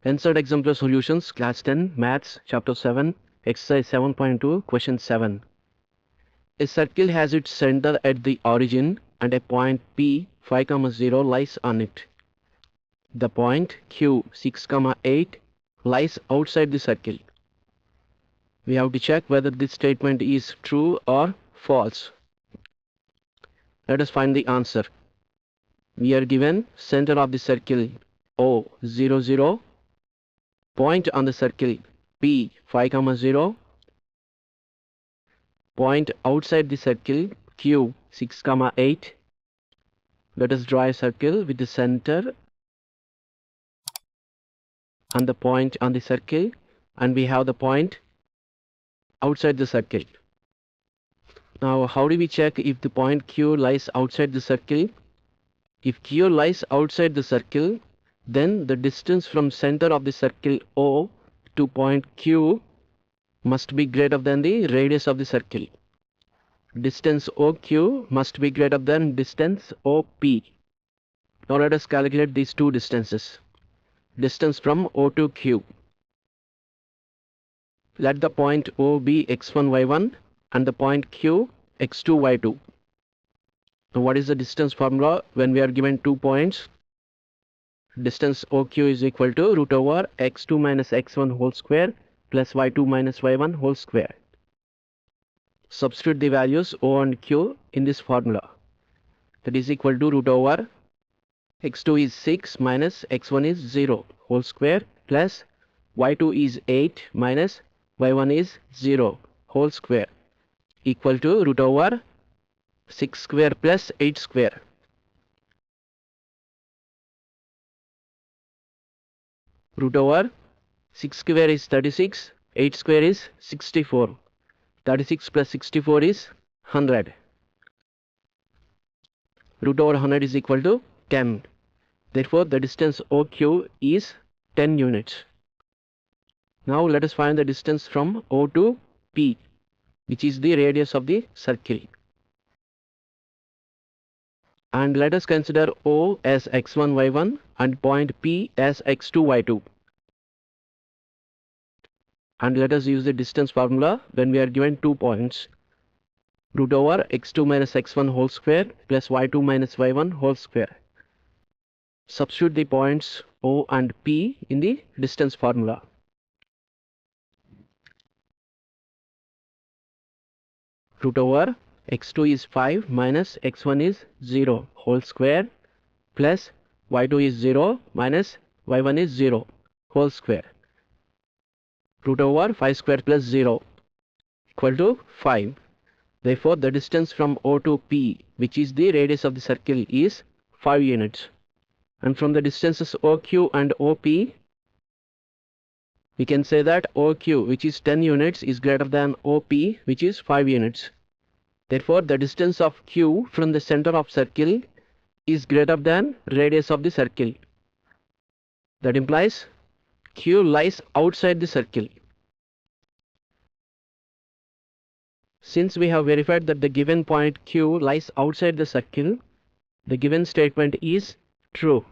NCERT Exemplar Solutions, Class 10, Maths, Chapter 7, Exercise 7.2, Question 7. A circle has its center at the origin and a point P 5, 0 lies on it. The point Q 6, 8 lies outside the circle. We have to check whether this statement is true or false. Let us find the answer. We are given center of the circle O 0, 0, point on the circle P 5, 0, point outside the circle Q 6, 8. Let us draw a circle with the center and the point on the circle, and we have the point outside the circle. Now how do we check if the point Q lies outside the circle? If Q lies outside the circle, then the distance from center of the circle O to point Q must be greater than the radius of the circle. Distance OQ must be greater than distance OP. Now let us calculate these two distances. Distance from O to Q. Let the point O be x1, y1 and the point Q x2, y2. Now what is the distance formula when we are given 2 points? Distance OQ is equal to root over x2 minus x1 whole square plus y2 minus y1 whole square. Substitute the values O and Q in this formula. That is equal to root over x2 is 6 minus x1 is 0 whole square plus y2 is 8 minus y1 is 0 whole square equal to root over 6 square plus 8 square. Root over 6 square is 36, 8 square is 64. 36 plus 64 is 100. Root over 100 is equal to 10. Therefore, the distance OQ is 10 units. Now let us find the distance from O to P, which is the radius of the circle. And let us consider O as x1, y1 and point P as x2, y2. And let us use the distance formula when we are given 2 points. Root over x2 minus x1 whole square plus y2 minus y1 whole square. Substitute the points O and P in the distance formula. Root over x2 is 5 minus x1 is 0 whole square plus y2 is 0 minus y1 is 0 whole square. Root over 5 square plus 0 equal to 5. Therefore, the distance from O to P, which is the radius of the circle, is 5 units. And from the distances OQ and OP, we can say that OQ, which is 10 units, is greater than OP, which is 5 units. Therefore, the distance of Q from the center of circle is greater than radius of the circle. That implies Q lies outside the circle. Since we have verified that the given point Q lies outside the circle, the given statement is true.